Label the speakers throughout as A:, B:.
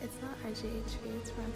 A: It's not RGHV, it's Rocket.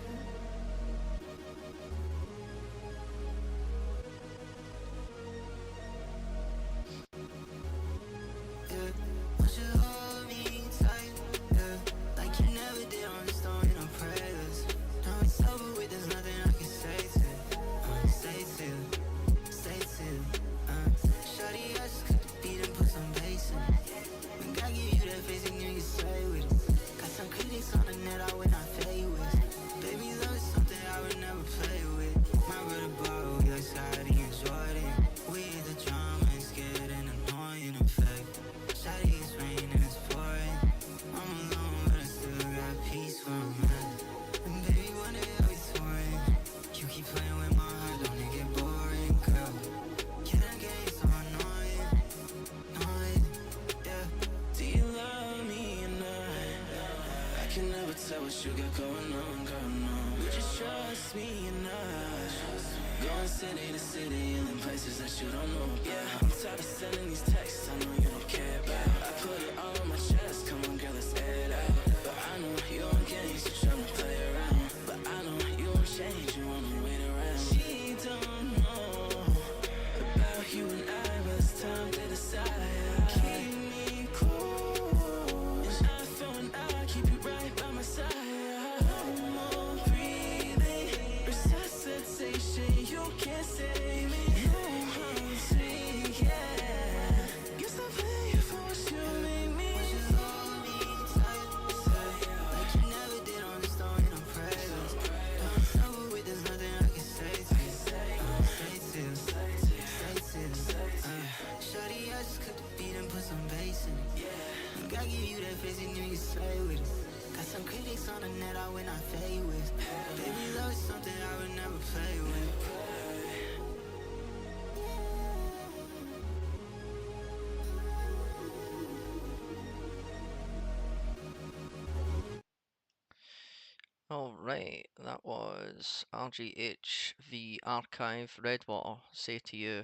B: Alright, that was RGH, the Archive, Redwater, Say to You.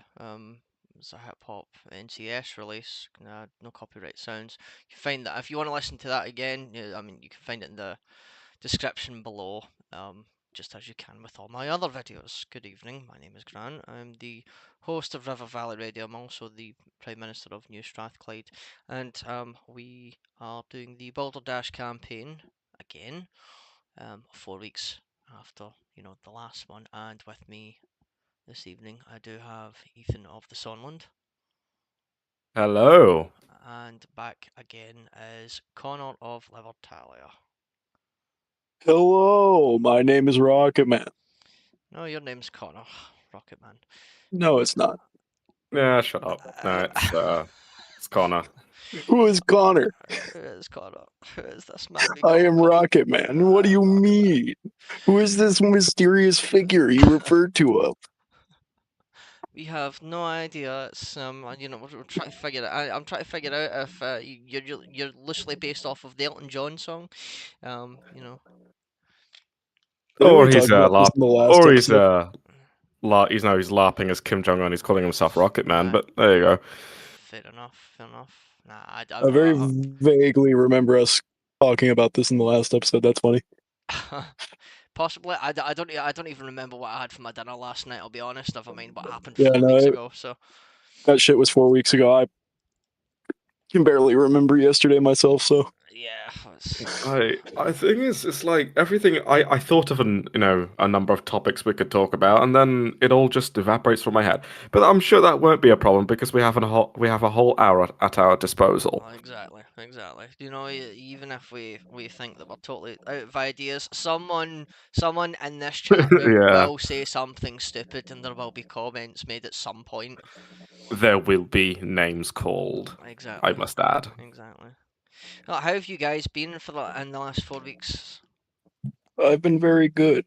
B: It's a hip hop NCS release, no copyright sounds. You find that if you want to listen to that again, I mean, you can find it in the description below, just as you can with all my other videos. Good evening, my name is Grant. I'm the host of River Valley Radio. I'm also the Prime Minister of New Strathclyde, and we are doing the Balderdash campaign again. 4 weeks after the last one, and with me this evening I do have Ethan of the Sonland,
C: Hello.
B: and back again is Connor of Libertalia.
D: Hello, my name is Rocket Man.
B: No, your name's Connor, Rocket Man.
D: No, it's not.
C: Yeah, shut up. No, it's Connor.
D: Who is Connor?
B: Who is Connor? Who is this man?
D: I am Rocket Man. What do you mean? Who is this mysterious figure you referred to of?
B: We have no idea. It's we're trying to figure it. I'm trying to figure out if you're loosely based off of the Elton John song. You know,
D: Didn't
C: Or
D: we
C: he's
D: talk about this in the last
C: or
D: episode?
C: he's he's LARPing as Kim Jong Un. He's calling himself Rocket Man.
B: Aye.
C: But there you go.
B: Fair enough. Fair enough. Nah,
D: I very vaguely remember us talking about this in the last episode. That's funny.
B: Possibly. I don't even remember what I had for my dinner last night. I'll be honest. Never mind what happened
D: Yeah,
B: 4 weeks ago. So
D: that shit was 4 weeks ago. I can barely remember yesterday myself. So
B: yeah.
C: I think it's like everything. I thought of a number of topics we could talk about, and then it all just evaporates from my head. But I'm sure that won't be a problem because we have a whole hour at our disposal.
B: Exactly. You know, even if we think that we're totally out of ideas, someone in this chat room
C: Yeah.
B: will say something stupid, and there will be comments made at some point.
C: There will be names called.
B: Exactly.
C: I must add.
B: Exactly. How have you guys been in the last 4 weeks?
D: I've been very good.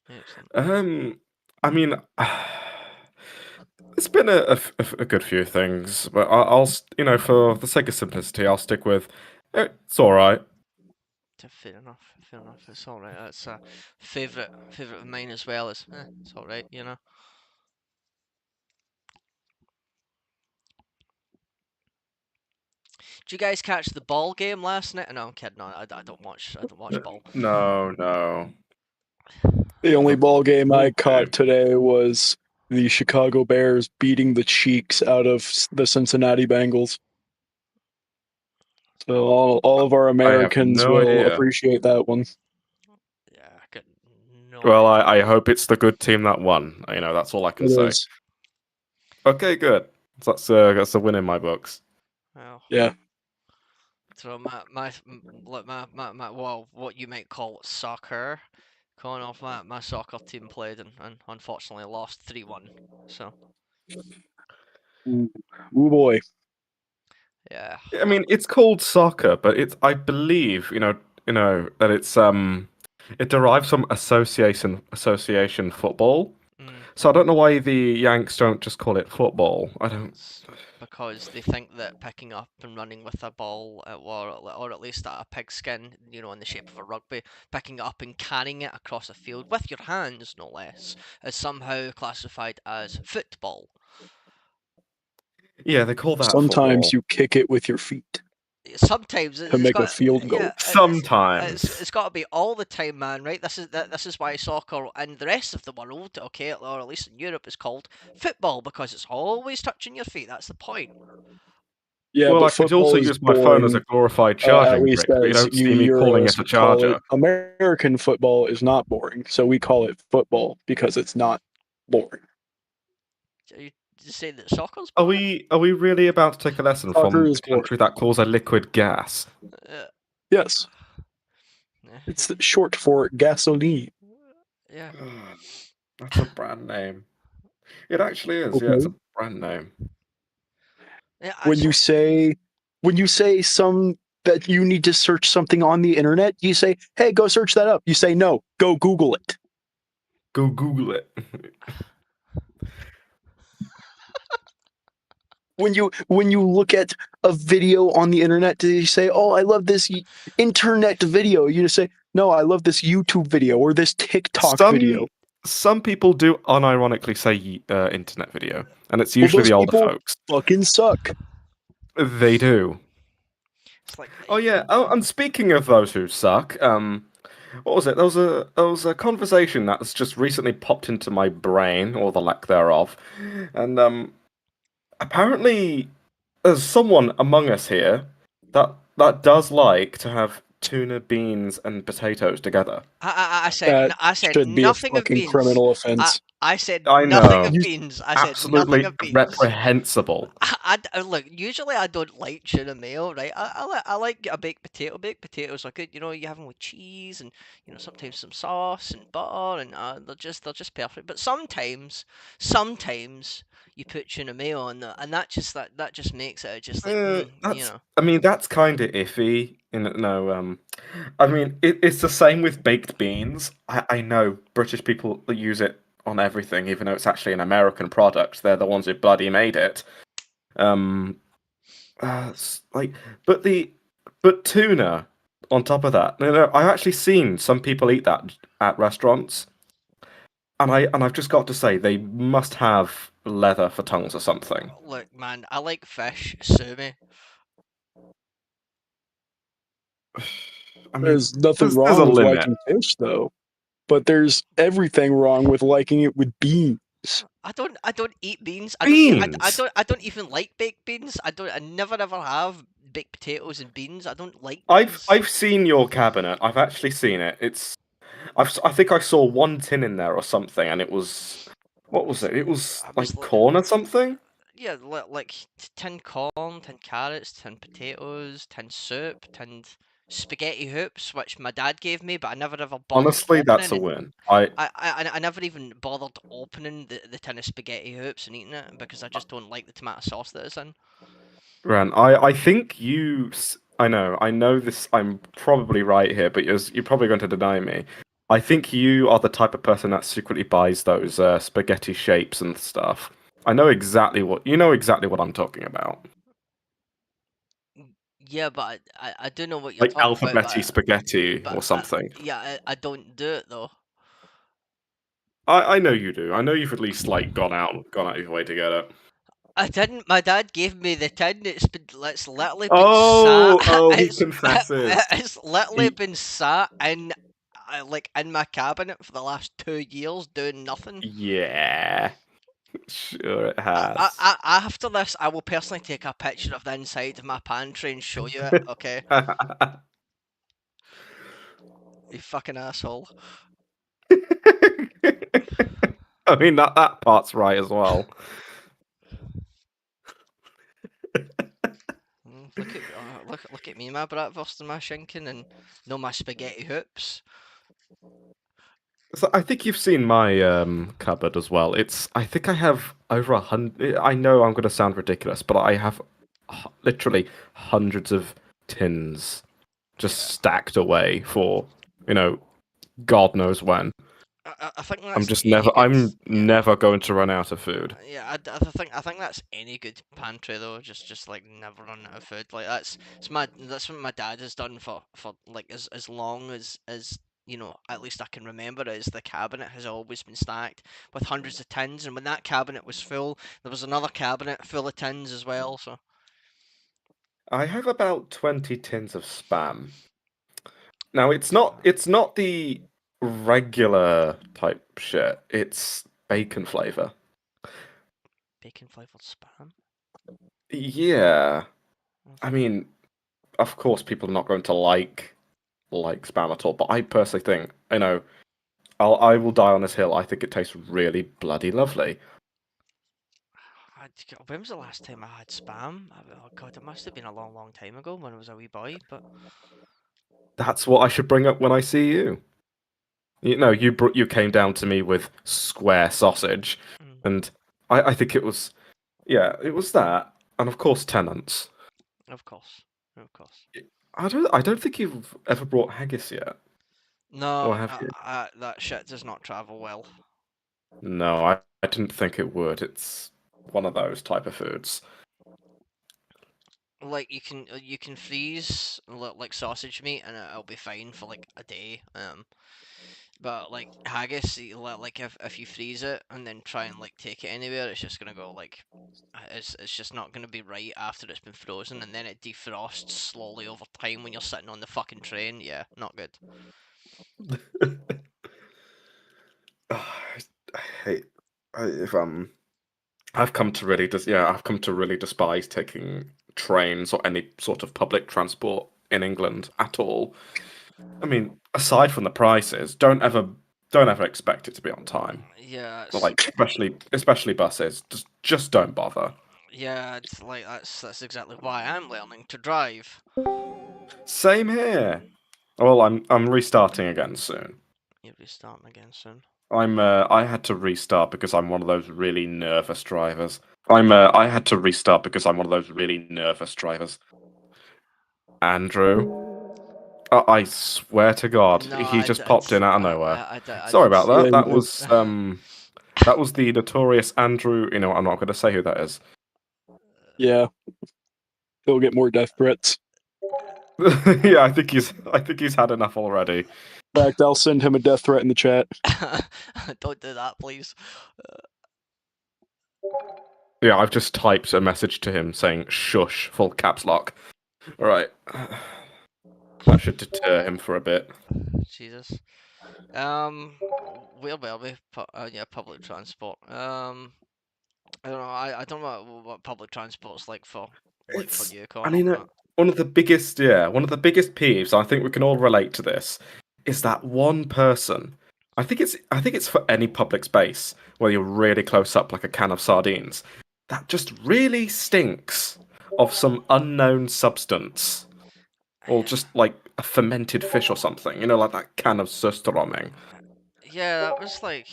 B: Excellent.
C: I mean, it's been a good few things, but I'll for the sake of simplicity, I'll stick with it's all right.
B: Fair enough. It's all right. That's a favorite of mine as well. It's all right. you guys catch the ball game last night? No, I'm kidding. No, I don't watch ball.
C: No.
D: The only
C: The
D: ball game I
C: ball
D: caught
C: game.
D: today was the Chicago Bears beating the cheeks out of the Cincinnati Bengals. So all of our
C: I have
D: Americans
C: no
D: will
C: idea.
D: appreciate that one.
B: Yeah, I got no
C: Well,
B: idea.
C: I hope it's the good team that won. That's all I can
D: It
C: say.
D: is.
C: Okay, good. That's a win in my books.
B: Well,
D: Yeah.
B: so my well, what you might call soccer, calling off my soccer team played and unfortunately lost 3-1. So
D: Ooh boy.
B: yeah.
C: I mean, it's called soccer, but I believe, that it derives from association football.
B: Mm.
C: So I don't know why the Yanks don't just call it football. I don't.
B: It's because they think that picking up and running with a ball, or at least a pigskin, in the shape of a rugby, picking it up and carrying it across a field with your hands, no less, is somehow classified as football.
C: Yeah, they call that
D: Sometimes
C: football.
D: you kick it with your feet
B: Sometimes
D: to
B: it's
D: make a
B: got
D: field goal.
B: yeah,
C: Sometimes.
B: it's got to be all the time, man. Right? This is why soccer and the rest of the world, okay, or at least in Europe, is called football because it's always touching your feet. That's the point.
D: Yeah,
C: Well,
D: but
C: I could also
D: football is
C: use my phone as a
D: boring,
C: glorified
D: at
C: charging
D: least
C: brick, but you
D: as
C: don't
D: you
C: see me calling
D: Euros
C: it a
D: call it.
C: charger.
D: American football is not boring, so we call it football because it's not boring.
B: Are you just saying that soccer's
C: Are
B: boring?
C: we really about to take a lesson
D: Soccer
C: from
D: is
C: the
D: boring.
C: country that calls a liquid gas?
B: Uh,
D: Yes, it's short for gasoline.
B: yeah.
C: That's a brand name. It actually is. Yeah, it's
D: Okay.
C: a brand name.
B: Yeah,
D: When you say some that you need to search something on the internet, you say, "Hey, go search that up." You say, "No, go Google it."
C: Go Google it.
D: When you look at a video on the internet, do you say, "Oh, I love this internet video"? You just say, "No, I love this YouTube video or this TikTok video."
C: Some people do unironically say internet video, and it's
D: Well,
C: usually
D: those
C: the older
D: people
C: folks.
D: fucking suck.
C: They do.
B: it's like
C: Oh yeah. Oh, and speaking of those who suck, what was it? There was a conversation that's just recently popped into my brain, or the lack thereof, and apparently there's someone among us here that does like to have tuna, beans, and potatoes together.
D: That
B: I said
D: should be a
B: nothing of
D: fucking
B: beans.
D: criminal
B: I
D: offense.
B: I said
C: I
B: nothing
C: know.
B: of
D: You
B: beans. I said nothing
C: Absolutely
B: of beans.
C: reprehensible.
B: Look. Usually, I don't like tuna mayo, right? I like a baked potato. Baked potatoes are good. You have them with cheese and sometimes some sauce and butter, and they're just perfect. But sometimes you put tuna mayo on that, and that just makes it just like
C: I mean, that's kind of iffy. No, I mean, it's the same with baked beans. I know British people that use it on everything, even though it's actually an American product. They're the ones who bloody made it. Um, like, but tuna on top of that. No, I've actually seen some people eat that at restaurants, and I've just got to say they must have leather for tongues or something.
B: Look, man, I like fish. Sue me.
C: I mean,
D: There's nothing
C: there's a
D: wrong with
C: limit.
D: liking fish, though, but there's everything wrong with liking it with beans.
B: I don't eat beans.
C: Beans.
B: I don't even like baked beans. I never ever have baked potatoes and beans. I don't like
C: I've
B: beans.
C: I've seen your cabinet. I've actually seen it. I think I saw one tin in there or something, and it was what was it? It was
B: I was
C: like corn or something.
B: yeah, like tin corn, tin carrots, tin potatoes, tin soup, tin spaghetti hoops, which my dad gave me, but I never ever bothered
C: Honestly, that's
B: opening
C: a
B: it.
C: win.
B: I never even bothered opening the tin of spaghetti hoops and eating it because I just don't like the tomato sauce that it's in.
C: Ran, I think I know this. I'm probably right here, but you're probably going to deny me. I think you are the type of person that secretly buys those spaghetti shapes and stuff. I know exactly what you know exactly what I'm talking about.
B: Yeah, but I do know what you're
C: Like
B: talking about,
C: alphabetti spaghetti or something.
B: yeah, I don't do it though.
C: I know you do. I know you've at least like gone out of your way to get it.
B: I didn't. My dad gave me the tin. It's literally been
C: Oh,
B: sat.
C: he
B: It's
C: confesses.
B: it's literally
C: He,
B: been sat in like in my cabinet for the last 2 years doing nothing.
C: yeah, sure it has.
B: After this, I will personally take a picture of the inside of my pantry and show you it. Okay, you fucking asshole.
C: I mean that part's right as well.
B: Look at me, my bratwurst and my schinken, and no my spaghetti hoops.
C: So I think you've seen my cupboard as well. I think I have over 100. I know I'm going to sound ridiculous, but I have literally hundreds of tins just
B: Yeah.
C: stacked away for, you know, God knows when.
B: I think
C: I'm
B: that's
C: just
B: any
C: never.
B: good.
C: I'm
B: Yeah.
C: never going to run out of food.
B: Yeah, I think that's any good pantry though. Just like never run out of food. Like that's what my dad has done for like as long as you know, at least I can remember, is the cabinet has always been stacked with hundreds of tins, and when that cabinet was full, there was another cabinet full of tins as well. So
C: I have about 20 tins of spam. Now it's not the regular type shit. It's bacon flavor.
B: bacon flavored spam.
C: Yeah. I
B: Okay.
C: mean, of course people are not going to like spam at all, but I personally think, I will die on this hill. I think it tastes really bloody lovely.
B: When was the last time I had spam? Oh god, it must have been a long time ago when I was a wee boy. But
C: That's what I should bring up when I see you. You came down to me with square sausage,
B: mm,
C: and I think it was that, and of course tenants.
B: of course, of course.
C: I don't think you've ever brought haggis yet, or
B: No,
C: have you?
B: that shit does not travel well.
C: No, I didn't think it would. It's one of those type of foods.
B: Like you can freeze like sausage meat and it'll be fine for like a day. But like haggis, like if you freeze it and then try and like take it anywhere, it's just gonna go like it's just not gonna be right after it's been frozen, and then it defrosts slowly over time when you're sitting on the fucking train. Yeah, not good.
C: I hate if I've come to really I've come to really despise taking trains or any sort of public transport in England at all. I mean, aside from the prices, don't ever expect it to be on time.
B: Yeah,
C: Like especially buses, just don't bother.
B: yeah, it's like that's exactly why I'm learning to drive.
C: Same here. Well, I'm restarting again soon.
B: You'll be starting again soon.
C: I had to restart because I'm one of those really nervous drivers. I had to restart because I'm one of those really nervous drivers. Andrew, I swear to God,
B: No,
C: he just popped in out of nowhere.
B: I
C: Sorry
B: did
C: about
B: see
D: Yeah,
C: that.
D: you
C: That
D: did.
C: was that was the notorious Andrew. You know, I'm not going to say who that is.
D: Yeah, he'll get more death threats.
C: Yeah, I think he's had enough already.
D: In fact, I'll send him a death threat in the chat.
B: Don't do that, please.
C: Yeah, I've just typed a message to him saying "shush" full caps lock. All right, that should deter him for a bit.
B: Jesus. Where will we? Yeah, public transport. I don't know. I don't know what public transport's like for
C: It's,
B: you,
C: I
B: Connor.
C: mean,
B: But
C: one of the biggest peeves. I think we can all relate to this. Is that one person? I think it's for any public space where you're really close up, like a can of sardines. That just really stinks of some unknown substance, or just like a fermented fish or something. You know, like that can of surströmming.
B: yeah, that was like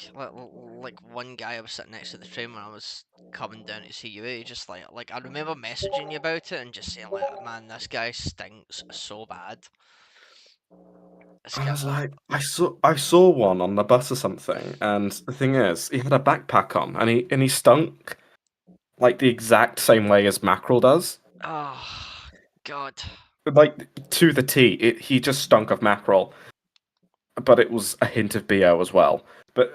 B: one guy I was sitting next to the train when I was coming down to see you. He just like I remember messaging you about it and just saying like, man, this guy stinks so bad. This
C: I
B: guy,
C: was like, I saw one on the bus or something, and the thing is, he had a backpack on, and he stunk like the exact same way as mackerel does.
B: oh God.
C: Like to the T. He just stunk of mackerel, but it was a hint of BO as well. But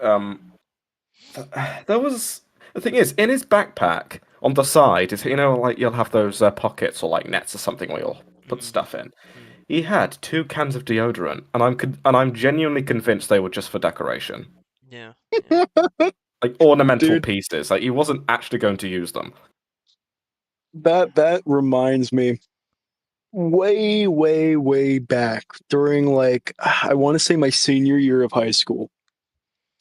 C: there was the thing is, in his backpack on the side, is like you'll have those pockets or like nets or something where you'll put stuff in. He had 2 cans of deodorant, and I'm genuinely convinced they were just for decoration,
B: Yeah.
C: like ornamental
D: Dude.
C: pieces. Like he wasn't actually going to use them.
D: That reminds me, way back during like I want to say my senior year of high school.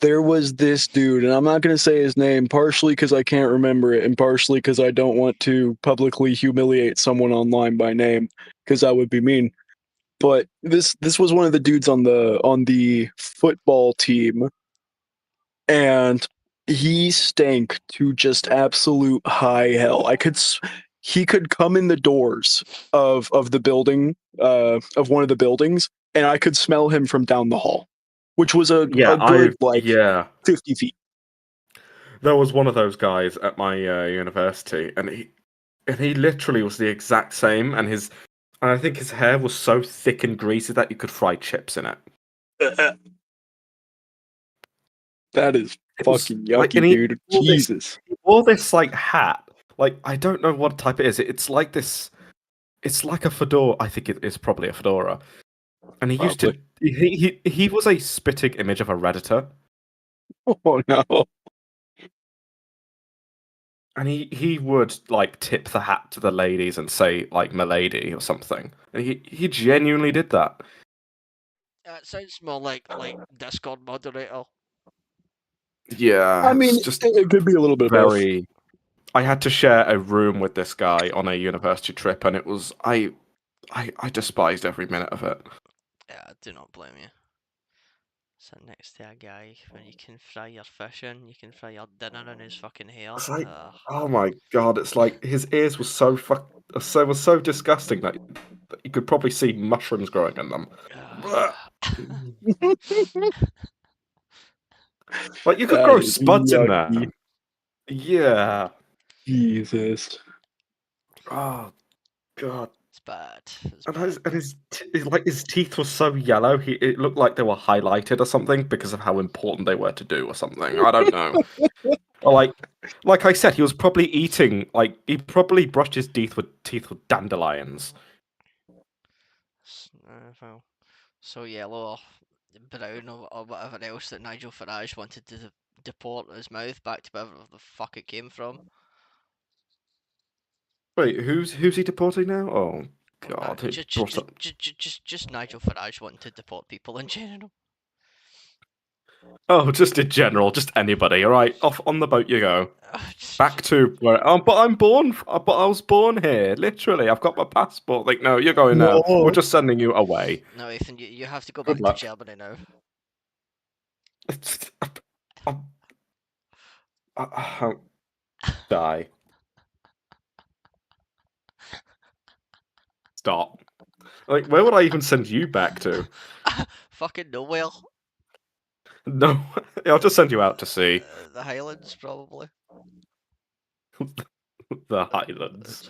D: There was this dude, and I'm not going to say his name, partially because I can't remember it, and partially because I don't want to publicly humiliate someone online by name, because that would be mean. But this was one of the dudes on the football team, and he stank to just absolute high hell. He could come in the doors of the building, of one of the buildings, and I could smell him from down the hall, which was a good like 50 feet.
C: There was one of those guys at my university, and he literally was the exact same, and I think his hair was so thick and greasy that you could fry chips in it.
D: That is fucking yucky,
C: like,
D: dude. Jesus.
C: He wore this like hat. Like I don't know what type it is. It's like this. It's like a fedora. I think it is probably a fedora. And he used to. He was a spitting image of a redditor.
D: Oh no.
C: And he would like tip the hat to the ladies and say like "milady" or something. And he genuinely did that.
B: It sounds more like Discord moderator.
C: Yeah,
D: I mean,
C: it's just
D: it could be a little bit of both.
C: very. I had to share a room with this guy on a university trip, and it was I despised every minute of it.
B: Yeah, I do not blame you. Sit next to a guy when you can fry your fish in, you can fry your dinner in his fucking hair.
C: It's like, oh my god! It's like his ears were so disgusting that you could probably see mushrooms growing in them. Like you could grow spuds in there. Yeah.
D: Jesus.
C: Oh god.
B: It's bad.
C: And his teeth were so yellow. It looked like they were highlighted or something because of how important they were to do or something. I don't know. Or like I said, he was probably eating he probably brushed his teeth with dandelions.
B: Well, so yellow or brown or whatever else that Nigel Farage wanted to deport his mouth back to wherever the fuck it came from.
C: Wait, who's he deporting now? Oh god,
B: just Nigel Farage wanting to deport people in general.
C: Oh, just in general, just anybody. All right, off on the boat you go. Back to where? But I was born here. Literally, I've got my passport. Like, no, you're going now. We're just sending you away.
B: No, Ethan, you have to go back to Germany now.
C: I'll die. Stop. Like, where would I even send you back to?
B: Fucking nowhere.
C: No, I'll just send you out to sea.
B: The Highlands, probably.
C: The Highlands.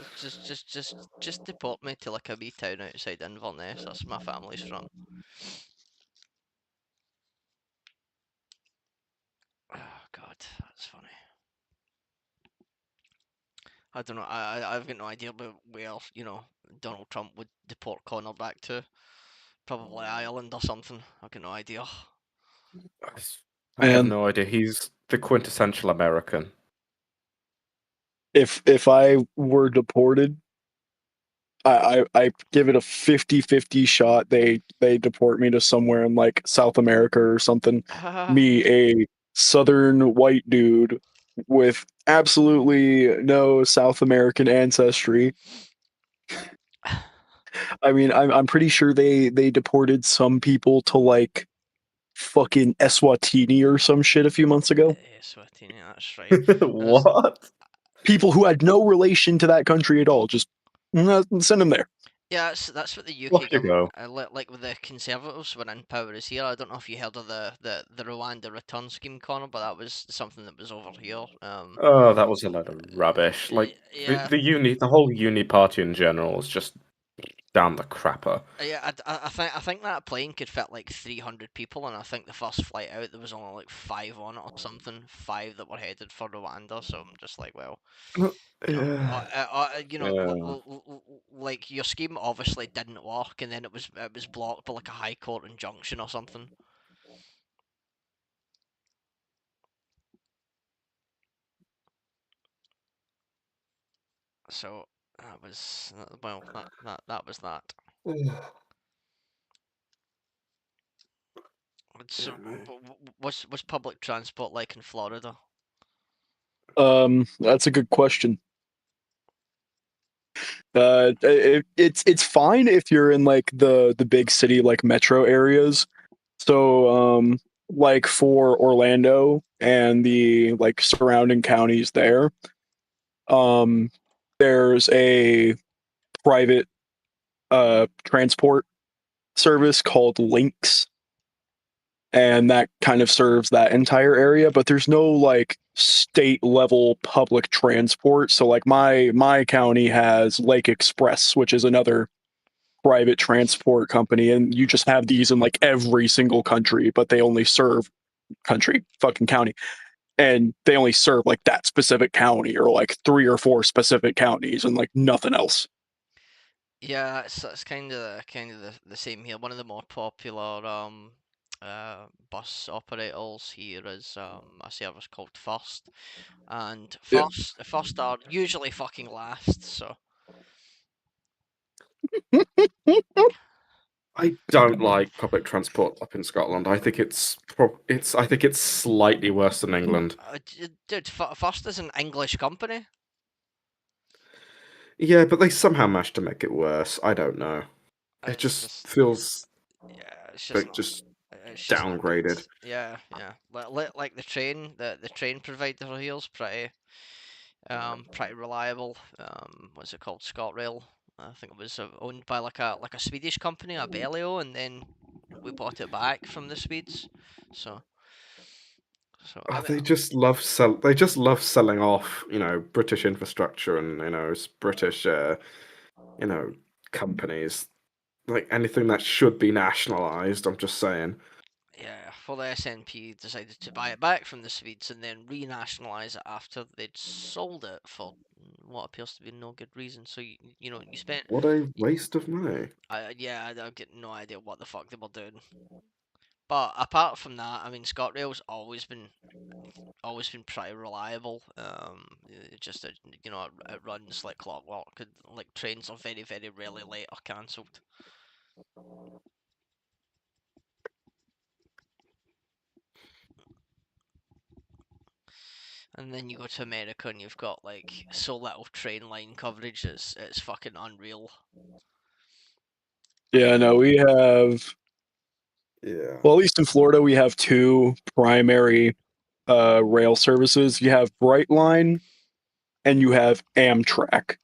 B: Just deport me to like a wee town outside Inverness. That's my family's from. Oh god, that's funny. I don't know. I've got no idea where Donald Trump would deport Connor back to. Probably Ireland or something. I've got no idea.
C: I have no idea. He's the quintessential American.
D: If I were deported, I give it a 50-50 shot. They deport me to somewhere in like South America or something. Me, a southern white dude with absolutely no South American ancestry. I mean, I'm pretty sure they deported some people to like fucking Eswatini or some shit a few months ago.
B: Eswatini, that's right.
C: What?
D: People who had no relation to that country at all, just send them there.
B: Yeah, that's what the UK government, like with the Conservatives when in power is here. I don't know if you heard of the Rwanda return scheme, Connor, but that was something that was over here.
C: Oh, that was a load of rubbish. Like the whole uni party in general is just down the crapper.
B: Yeah, I think that plane could fit like 300 people, and I think the first flight out there was only like 5 on it or something, 5 that were headed for Rwanda. So I'm just like, well,
C: Yeah.
B: like your scheme obviously didn't work, and then it was blocked by like a high court injunction or something. So that was well, that was that. So, what's public transport like in Florida?
D: That's a good question. It's fine if you're in like the big city like metro areas. So like for Orlando and the like surrounding counties there, um there's a private transport service called Lynx, and that kind of serves that entire area, but there's no like state level public transport. So like my county has Lake Express, which is another private transport company, and you just have these in like every single country, but they only serve fucking county, and they only serve like that specific county or like 3 or 4 specific counties and like nothing else.
B: Yeah, it's kind of the same here. One of the more popular bus operators here is a service called First, and
D: Yeah.
B: First are usually fucking last. So
C: I don't like public transport up in Scotland. I think I think it's slightly worse than England.
B: dude, First is an English company.
C: Yeah, but they somehow managed to make it worse. I don't know. It
B: It's
C: just
B: just
C: feels
B: yeah, it's just
C: like
B: not.
C: just
B: It's just not good.
C: downgraded.
B: Yeah, yeah. Like the train provider here is pretty reliable. What's it called? ScotRail. I think it was owned by like a Swedish company, a Abellio, and then we bought it back from the Swedes. So I mean,
C: They just love selling off, British infrastructure and British companies. Like anything that should be nationalized. I'm just saying.
B: yeah. For the SNP decided to buy it back from the Swedes and then renationalize it after they'd sold it for what appears to be no good reason. So you spent
C: What a waste of money.
B: yeah, I get no idea what the fuck they were doing. But apart from that, I mean, ScotRail's always been pretty reliable. It just it runs like clockwork. Like trains are very very rarely late or cancelled. And then you go to America and you've got like so little train line coverage. It's fucking unreal.
D: Yeah, no, we have,
C: Yeah.
D: well, at least in Florida, we have 2 primary rail services. You have Brightline and you have Amtrak.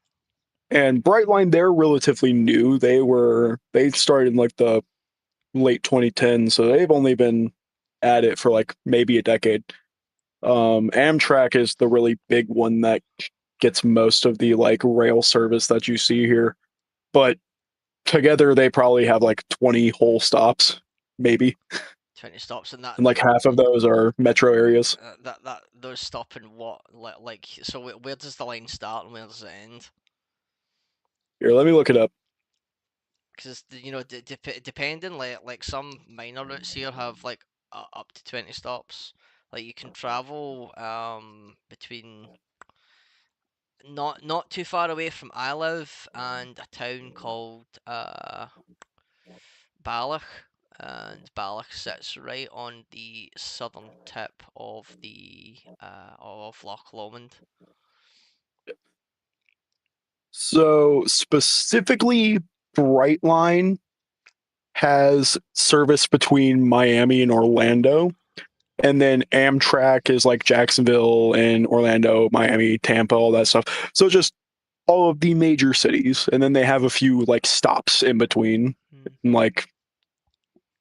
D: And Brightline, they're relatively new. They started in like the late 2010s, so they've only been at it for like maybe a decade. Amtrak is the really big one that gets most of the like rail service that you see here. But together they probably have like 20 whole stops, maybe.
B: 20 stops and that
D: And like half of those are metro areas.
B: that those stop in what like so where does the line start and where does it end?
D: Here, let me look it up.
B: Because depending like some minor routes here have like up to 20 stops. Like you can travel between not too far away from I live and a town called Balach, and Balach sits right on the southern tip of the of Loch Lomond.
D: So specifically, Brightline has service between Miami and Orlando. And then Amtrak is like Jacksonville and Orlando, Miami, Tampa, all that stuff. So just all of the major cities. And then they have a few like stops in between, in, like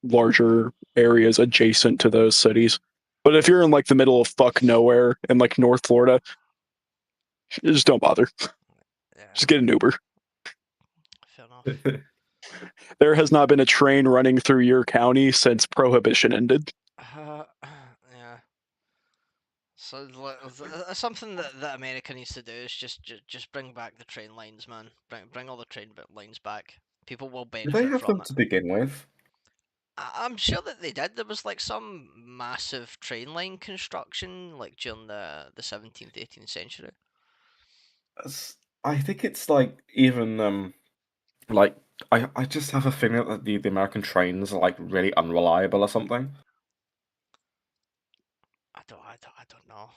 D: larger areas adjacent to those cities. But if you're in like the middle of fuck nowhere in like North Florida, just don't bother.
B: Yeah,
D: Just get an Uber.
B: fair enough.
D: There has not been a train running through your county since Prohibition ended.
B: Yeah. So something that America needs to do is just bring back the train lines, man. Bring all the train lines back. People will
C: Do they
B: benefit
C: have
B: from
C: them
B: it.
C: to begin with?
B: I'm sure that they did. There was like some massive train line construction like during the 17th, 18th century.
C: I think it's like even like I just have a feeling that the American trains are like really unreliable or something.
B: I don't know.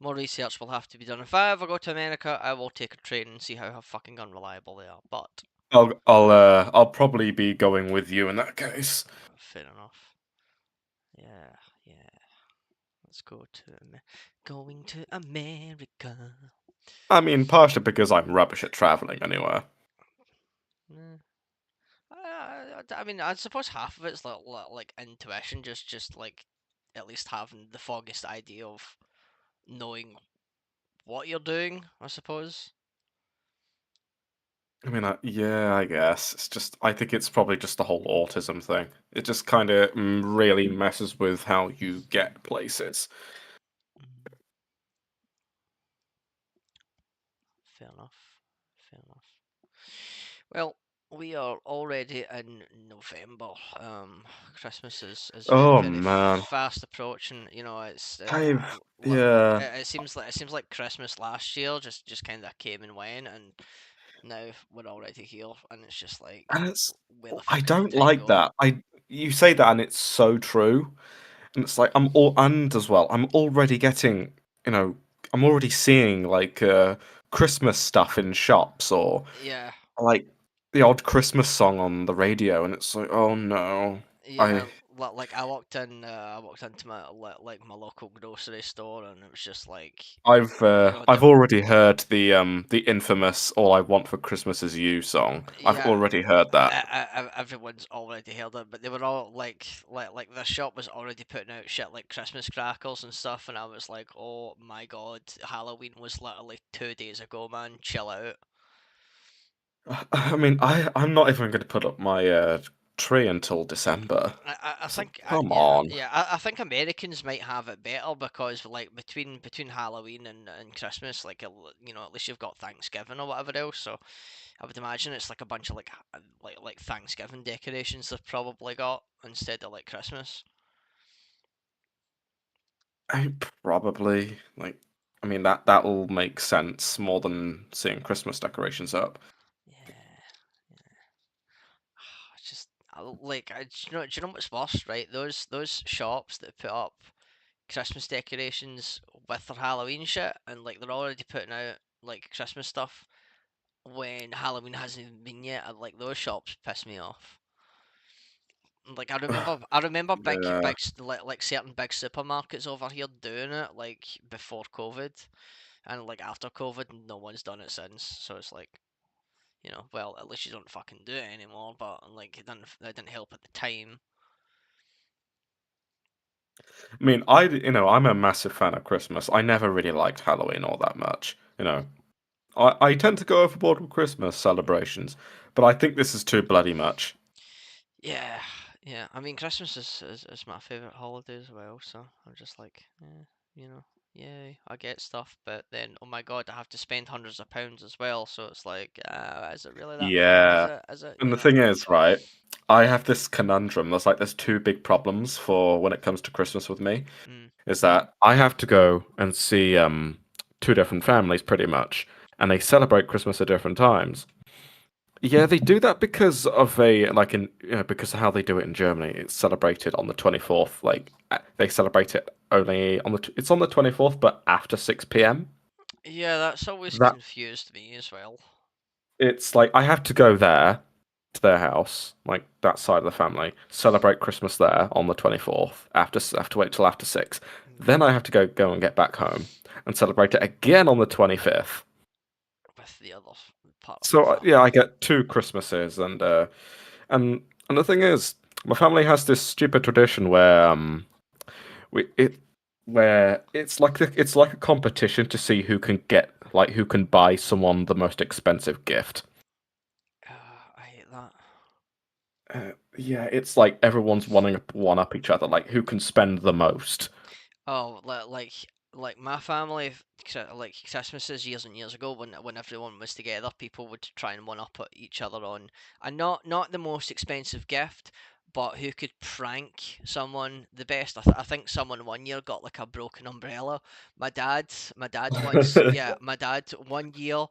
B: More research will have to be done. If I ever go to America, I will take a train and see how fucking unreliable they are. But
C: I'll probably be going with you in that case.
B: fair enough. Yeah, yeah. Let's go to going to America.
C: I mean, partially because I'm rubbish at traveling anywhere.
B: Nah. I mean, I suppose half of it's like intuition, just like at least having the foggiest idea of knowing what you're doing. I suppose.
C: I mean, yeah, I guess it's just. I think it's probably just the whole autism thing. It just kind of really messes with how you get places.
B: Fair enough. Fair enough. Well, we are already in November. Christmas is very
C: Oh
B: very
C: man,
B: fast approaching. You know, it's
C: yeah,
B: it seems like Christmas last year just kind of came and went, and now we're already here, and it's just like,
C: and it's.
B: where the
C: I
B: fuck did the
C: don't
B: time
C: like
B: go?
C: that. You say that, and it's so true. And it's like and as well, I'm already getting, you know, I'm already seeing like Christmas stuff in shops or
B: Yeah,
C: like the odd Christmas song on the radio, and it's like, oh no,
B: yeah.
C: I
B: Like I walked into my like my local grocery store, and it was just like, you know,
C: I've already heard the infamous "All I Want for Christmas Is You" song. I've
B: yeah.
C: already heard that.
B: Everyone's already heard it, but they were all like the shop was already putting out shit like Christmas crackers and stuff, and I was like, oh my god, Halloween was literally 2 days ago, man. Chill out.
C: I mean, I'm not even going to put up my tree until December.
B: I
C: So
B: think
C: come on.
B: I think Americans might have it better because like between Halloween and Christmas, like you know, at least you've got Thanksgiving or whatever else. So I would imagine it's like a bunch of like Thanksgiving decorations they've probably got instead of like Christmas.
C: Probably I mean that'll make sense more than seeing Christmas decorations up.
B: Yeah, it's just do you know what's worse, right? Those shops that put up Christmas decorations with their Halloween shit, and like they're already putting out like Christmas stuff when Halloween hasn't even been yet. Like those shops piss me off. Like I remember
C: Yeah.
B: like certain big supermarkets over here doing it like before COVID, and like after COVID, no one's done it since. So it's like, you know, well, at least you don't fucking do it anymore. But like it didn't help at the time.
C: I mean, I'm a massive fan of Christmas. I never really liked Halloween all that much. I tend to go overboard with Christmas celebrations, but I think this is too bloody much.
B: Yeah, yeah. I mean, Christmas is my favorite holiday as well. So I'm just like, you know, yay, I get stuff, but then oh my god, I have to spend hundreds of pounds as well. So it's like, is it really that bad? Is
C: Yeah.
B: it? Is it?
C: And
B: You
C: the
B: know?
C: thing is, right, I have this conundrum. There's two big problems for when it comes to Christmas with me.
B: Mm.
C: Is that I have to go and see two different families pretty much, and they celebrate Christmas at different times. Yeah, they do that because of because of how they do it in Germany. It's celebrated on the 24th. They celebrate it only it's on the 24th, but after 6 p.m.
B: Yeah, that's always
C: That
B: confused me as well.
C: It's like I have to go there to their house, like that side of the family, celebrate Christmas there on the 24th. Have to wait till after 6.
B: Mm.
C: Then I have to go and get back home and celebrate it again on the 25th.
B: With the other part of the
C: So yeah,
B: family.
C: I get two Christmases, and the thing is, my family has this stupid tradition where we it where it's like a competition to see who can buy someone the most expensive gift.
B: I hate that.
C: Yeah, it's like everyone's wanting to one up each other, like who can spend the most.
B: Oh, like my family, like Christmases years and years ago, when everyone was together, people would try and one up at each other on, and not the most expensive gift, but who could prank someone the best. I think someone one year got like a broken umbrella. My dad once, yeah, my dad one year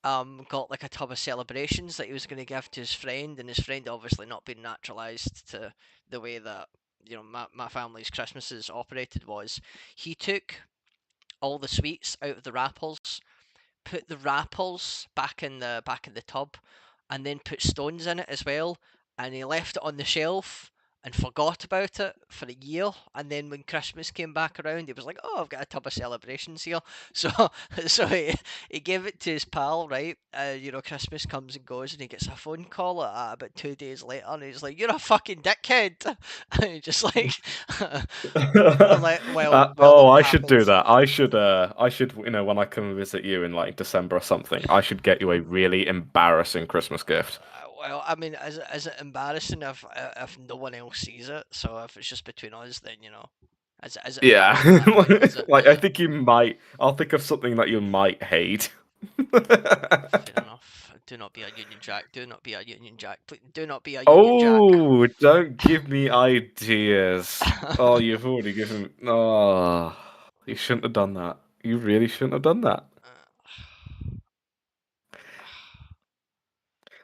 B: got like a tub of celebrations that he was going to give to his friend, and his friend obviously not being naturalized to the way that my family's Christmases operated was he took all the sweets out of the wrappers, put the wrappers back in the tub, and then put stones in it as well, and he left it on the shelf and forgot about it for a year. And then when Christmas came back around, he was like, "Oh, I've got a tub of celebrations here." So, so he gave it to his pal, right? Christmas comes and goes, and he gets a phone call about 2 days later, and he's like, "You're a fucking dickhead," and he just like, like, well,
C: Oh,
B: look what
C: I should do
B: happened.
C: that. I should, when I come visit you in like December or something, I should get you a really embarrassing Christmas gift.
B: Well, I mean, is it embarrassing if no one else sees it? So if it's just between us, then is it
C: Yeah,
B: embarrassing that point? Is it?
C: like I think you might. I'll think of something that you might hate.
B: Fair enough. Do not be a Union Jack. Do not be a Union Jack. Do not be a Union Jack.
C: Oh, don't give me ideas. Oh, you've already given. Oh, you shouldn't have done that. You really shouldn't have done that.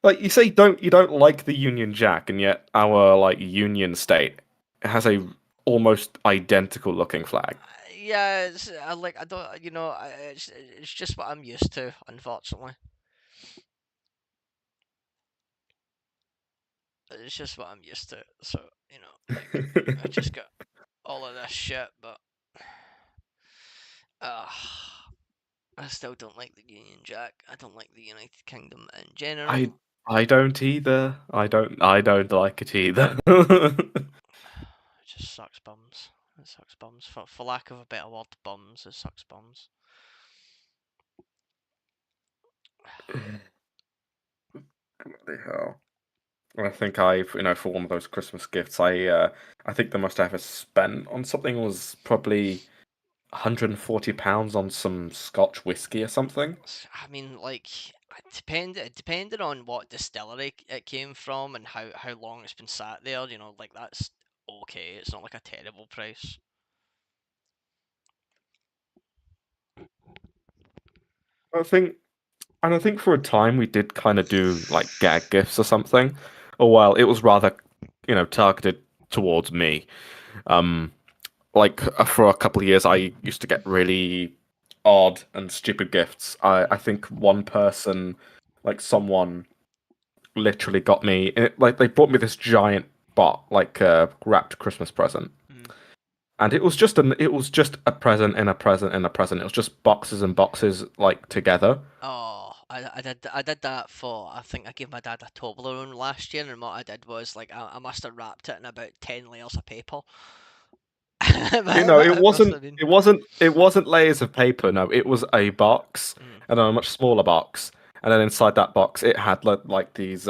C: Like you say, you don't like the Union Jack, and yet our like Union State has a almost identical looking flag.
B: Yeah, I don't, it's just what I'm used to, unfortunately. It's just what I'm used to. So, like, I just got all of this shit, but uh, I still don't like the Union Jack. I don't like the United Kingdom in general.
C: I I don't either. I don't like it either.
B: It just sucks bums. It sucks bums. For lack of a better word, bums. It sucks bums.
C: Bloody hell. I think for one of those Christmas gifts, I think the most I ever spent on something was probably £140 on some Scotch whiskey or something.
B: I mean, like, it depended on what distillery it came from and how long it's been sat there. Like that's okay. It's not like a terrible price.
C: I think, and I think for a time we did kind of do like gag gifts or something. Or well, it was rather, targeted towards me. Um, for a couple of years, I used to get really odd and stupid gifts. I think one person, like someone, literally got me like they brought me this giant wrapped Christmas present,
B: Mm.
C: and it was just a present in a present in a present. It was just boxes and boxes like together.
B: Oh, I did that for, I think I gave my dad a Toblerone last year, and what I did was like I must have wrapped it in about 10 layers of paper.
C: You know,
B: It must have been.
C: it wasn't layers of paper. No, it was a box,
B: Mm.
C: and then a much smaller box, and then inside that box it had like these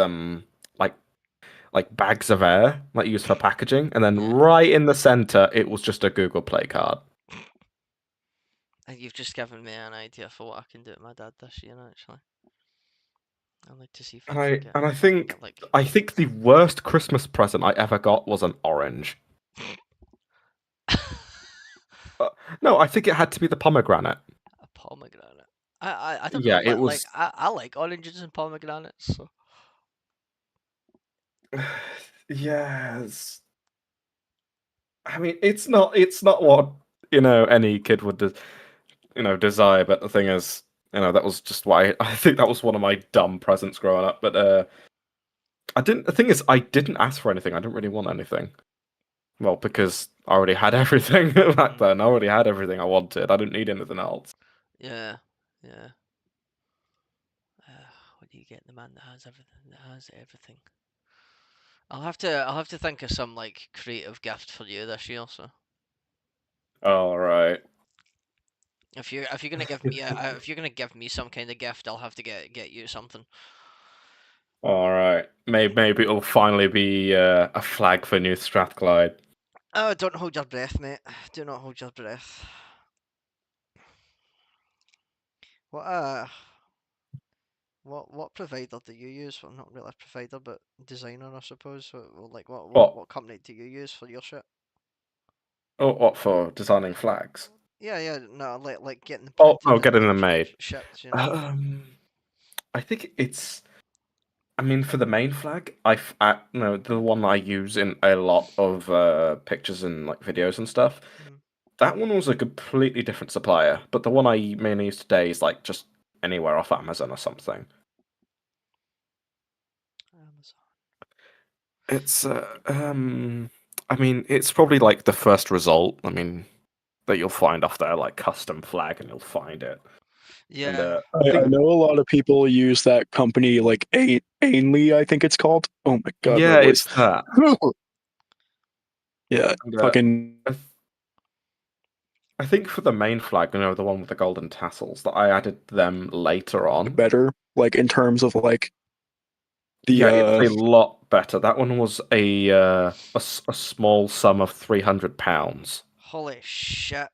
C: like bags of air like used for packaging, and then
B: Yeah.
C: right in the center it was just a Google Play card.
B: And you've just given me an idea for what I can do with my dad this year. Actually, I'd like to see if
C: And
B: I can
C: I
B: get
C: and I
B: if I can
C: think
B: get like
C: I think the worst Christmas present I ever got was an orange. Uh, no, I think it had to be the pomegranate.
B: a pomegranate. I don't know.
C: Yeah, it
B: Like
C: was.
B: I like oranges and pomegranates. So
C: Yes. I mean, it's not what any kid would desire. But the thing is, that was just why I think that was one of my dumb presents growing up. But I didn't. The thing is, I didn't ask for anything. I didn't really want anything. Well, because I already had everything back
B: mm,
C: then. I already had everything I wanted. I didn't need anything else.
B: yeah, yeah. What do you get? The man that has everything. That has everything. I'll have to think of some like creative gift for you this year. So
C: All right.
B: If you're gonna give me if you're gonna give me some kind of gift, I'll have to get you something.
C: All right. Maybe it'll finally be a flag for New Strathclyde.
B: Oh, don't hold your breath, mate. Do not hold your breath. What what provider do you use? Well, not really a provider, but designer, I suppose. Like
C: What?
B: what company do you use for your shit?
C: Oh, what for designing flags?
B: Yeah, no, like getting them
C: Oh,
B: printed
C: getting
B: and
C: them made.
B: shipped,
C: I think it's. I mean, for the main flag, no, the one I use in a lot of pictures and like videos and stuff.
B: Mm.
C: That one was a completely different supplier, but the one I mainly use today is like just anywhere off Amazon or something.
B: Amazon.
C: It's I mean, it's probably like the first result. I mean, that you'll find off there, like custom flag, and you'll find it. And
B: Yeah.
C: I
D: I
C: think,
D: know a lot of people use that company, like Ainley, I think it's called. Oh my god, my
C: yeah,
D: voice.
C: it's that.
D: Yeah,
C: And,
D: fucking
C: I, th- I think for the main flag, the one with the golden tassels, that I added them later on.
D: better, like in terms of like the
C: Yeah, it's a lot better. That one was a small sum of £300.
B: Holy shit.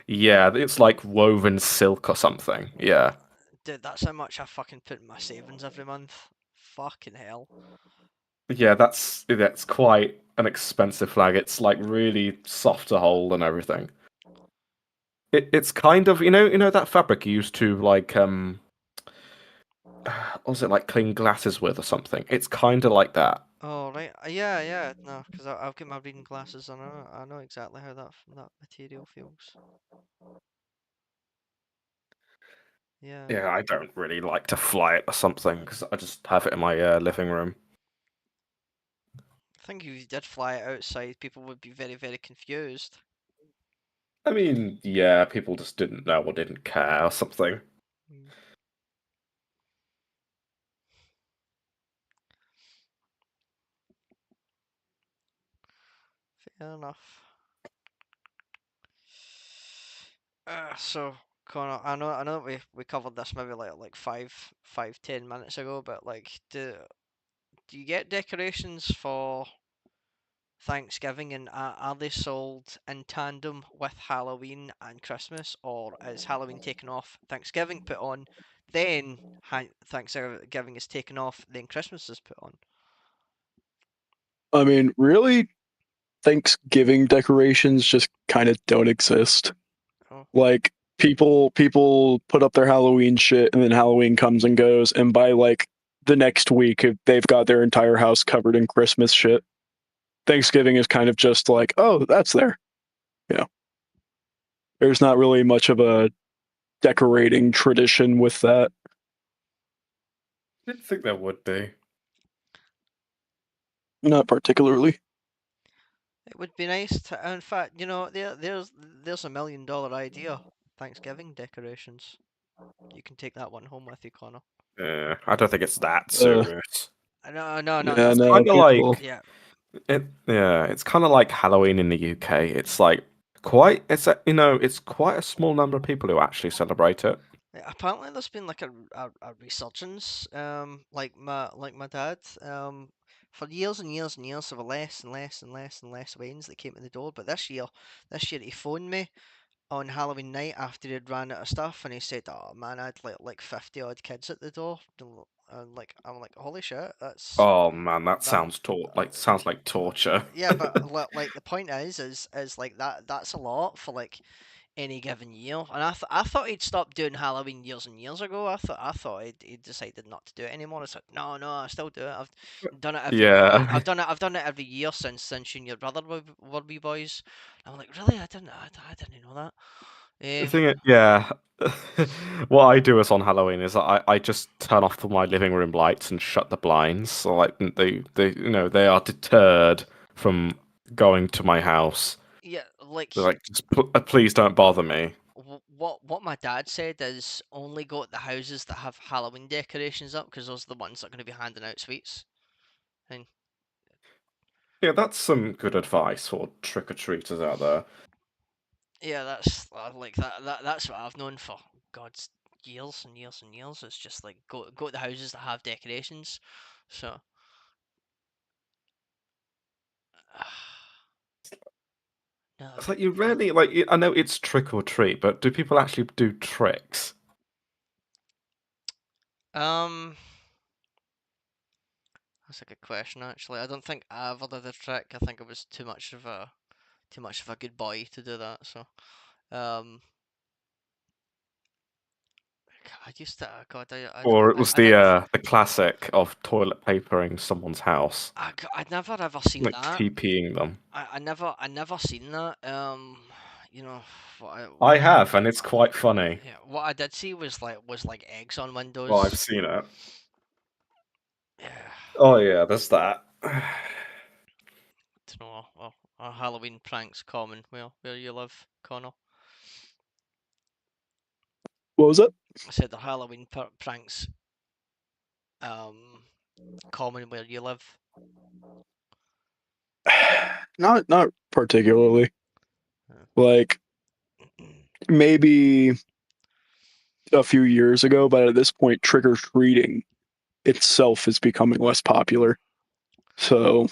C: Yeah, it's like woven silk or something. Yeah.
B: Dude, that's how much I fucking put in my savings every month. Fucking hell.
C: Yeah, that's quite an expensive flag. It's like really soft to hold and everything. It's kind of that fabric you used to like what was it like clean glasses with or something? It's kind of like that.
B: Oh right, yeah, no, because I've got my reading glasses and I know exactly how that material feels. Yeah,
C: Yeah, I don't really like to fly it or something because I just have it in my living room.
B: I think if you did fly it outside, people would be very, very confused.
C: I mean, yeah, people just didn't know or didn't care or something.
B: Mm. Fair enough. So Connor, I know that we covered this maybe like 10 minutes ago, but like, do you get decorations for Thanksgiving, and are they sold in tandem with Halloween and Christmas, or is Halloween taken off, Thanksgiving put on, then Thanksgiving is taken off, then Christmas is put on?
D: I mean, really, Thanksgiving decorations just kind of don't exist.
B: Oh,
D: Like people put up their Halloween shit, and then Halloween comes and goes, and by like the next week, they've got their entire house covered in Christmas shit. Thanksgiving is kind of just like, oh, that's there. Yeah, there's not really much of a decorating tradition with that.
C: I didn't think there would be.
D: Not particularly.
B: it would be nice to. In fact, there's $1 million idea. Thanksgiving decorations. You can take that one home with you, Connor.
C: Yeah, I don't think it's that
D: Uh,
C: serious.
B: No.
D: yeah,
C: It's
D: no,
C: kind of
D: people.
C: like
B: Yeah,
C: it's kind of like Halloween in the UK. It's like it's quite a small number of people who actually celebrate it.
B: apparently there's been like a resurgence. Like my dad. For years and years and years, there were less and less and less and less weddings that came to the door. But this year he phoned me on Halloween night after he'd ran out of stuff, and he said, "Oh man, I had like 50 odd kids at the door." And like I'm like, "Holy shit, that's
C: Oh man, that
B: that."
C: sounds like torture.
B: Yeah, but like the point is like that's a lot for like any given year. And I thought he'd stopped doing Halloween years and years ago. I thought he'd decided not to do it anymore. It's like no, I still do it. I've done it every
C: Yeah,
B: I've done it every year since you and your brother were wee boys. And I'm like, really? I didn't know that.
C: the
B: Eh,
C: thing is, yeah. What I do is on Halloween is I just turn off my living room lights and shut the blinds. So like they are deterred from going to my house.
B: yeah, like
C: They're like, just please don't bother me.
B: what my dad said is only go to the houses that have Halloween decorations up because those are the ones that are going to be handing out sweets. And
C: Yeah, that's some good advice for trick or treaters out there.
B: Yeah, that's like that's what I've known for God's years and years and years. It's just like go to the houses that have decorations. So no,
C: It's like you rarely like. I know it's trick or treat, but do people actually do tricks?
B: that's a good question actually. I don't think I ever did a trick. I think it was too much of a good boy to do that. So um, I used to God
C: Or it was
B: I never
C: the classic of toilet papering someone's house,
B: I'd never ever seen
C: like
B: that.
C: TPing them.
B: I never seen that. You know,
C: I have, and it's quite funny.
B: yeah, what I did see was like eggs on
C: Well, I've
B: windows.
C: seen it.
B: Yeah,
C: Oh yeah, there's that.
B: to know, are Halloween pranks common where you live, Connor?
D: What was it?
B: I said the Halloween pranks um common where you live.
D: Not particularly.
B: Uh,
D: Like maybe a few years ago, but at this point, trick or treating itself is becoming less popular. So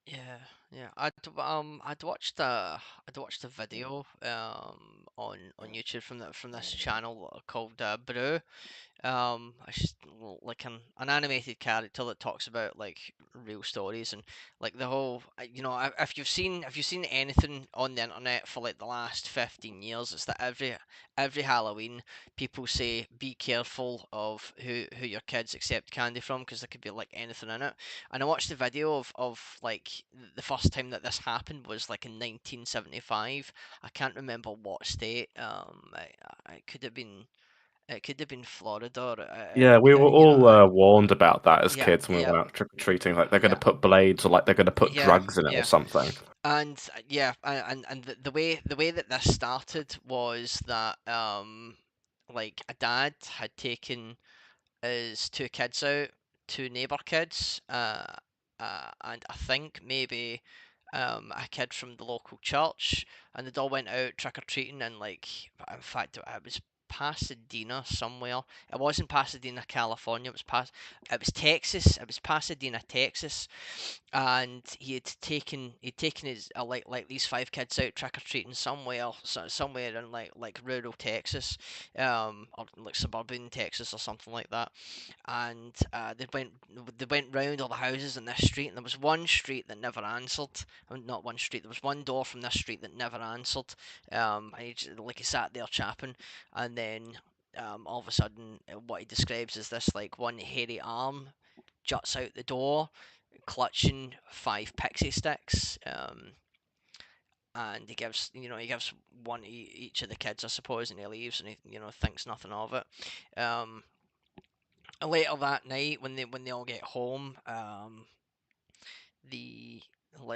B: Yeah, yeah. I'd watched a video on YouTube from this channel called Brew. I just like an animated character that talks about like real stories and like the whole if you've seen anything on the internet for like the last 15 years, it's that every Halloween people say be careful of who your kids accept candy from because there could be like anything in it. And I watched the video of like the first time that this happened was like in 1975. I can't remember what state. It could have been Florida, or
C: Yeah, we were
B: you know,
C: all warned about that as
B: yeah,
C: kids when we
B: yeah,
C: went out trick or treating. Like they're going to
B: yeah,
C: put blades or like they're going to put
B: yeah,
C: drugs in it or
B: yeah,
C: something.
B: and yeah, and the way that this started was that like a dad had taken his two kids out, two neighbour kids, and I think maybe a kid from the local church, and they all went out trick or treating, and like, in fact, it was Pasadena somewhere. It wasn't Pasadena, California. It was Texas. It was Pasadena, Texas, and he'd taken his like these five kids out trick or treating somewhere, somewhere in like rural Texas, or like suburban Texas or something like that, and they went round all the houses in this street, and there was one street that never answered. Not one street. There was one door from this street that never answered. And he sat there chapping, and then all of a sudden, what he describes as this like one hairy arm juts out the door, clutching five pixie sticks. And he gives one to each of the kids, I suppose, and he leaves, and he thinks nothing of it. Um, Later that night when they all get home, the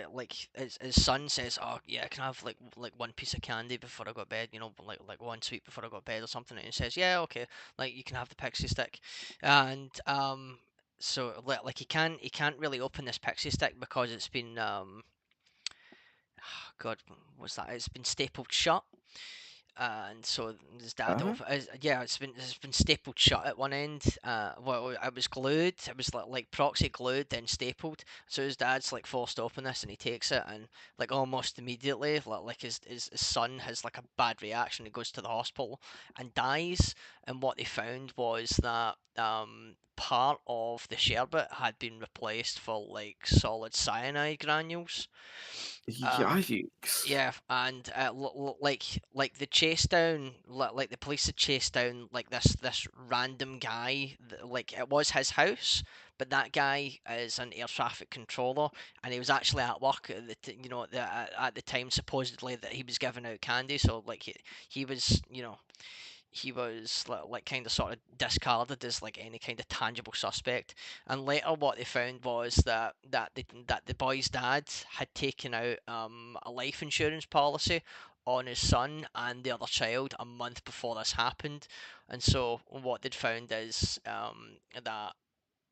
B: like his son says, "Oh yeah, can I have like one piece of candy before I go to bed? Like one sweet before I go to bed or something." And he says, "Yeah, okay, like you can have the pixie stick," and so like he can't really open this pixie stick because it's been God, what's that? It's been stapled shut. And so his dad,
C: Huh?
B: yeah, it's been stapled shut at one end. Well, it was glued. It was like proxy glued, then stapled. So his dad's like forced to open this, and he takes it, and like almost immediately, like his son has like a bad reaction. He goes to the hospital and dies. And what they found was that part of the sherbet had been replaced for like solid cyanide granules. Um,
C: Yikes!
B: yeah, and like the chase down, like the police had chased down like this random guy. Like it was his house, but that guy is an air traffic controller, and he was actually at work at at the time supposedly that he was giving out candy. So like he was he was like kind of sort of discarded as like any kind of tangible suspect. And later, what they found was that the boy's dad had taken out a life insurance policy on his son and the other child a month before this happened. And so what they'd found is that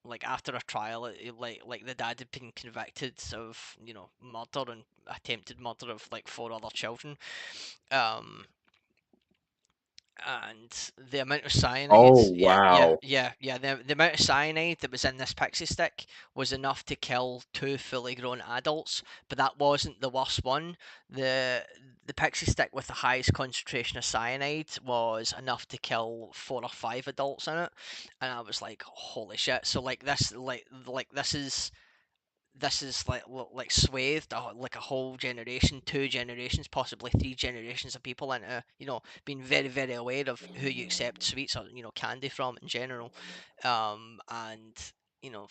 B: like after a trial, like the dad had been convicted of murder and attempted murder of like 4 other children, um, and the amount of cyanide,
C: Oh wow.
B: the amount of cyanide that was in this pixie stick was enough to kill 2 fully grown adults, but that wasn't the worst one. The pixie stick with the highest concentration of cyanide was enough to kill 4 or 5 adults in it, and I was like, holy shit! So like this is like swathed like a whole generation, 2 generations, possibly 3 generations of people into being very very aware of who you accept sweets or candy from in general, and you know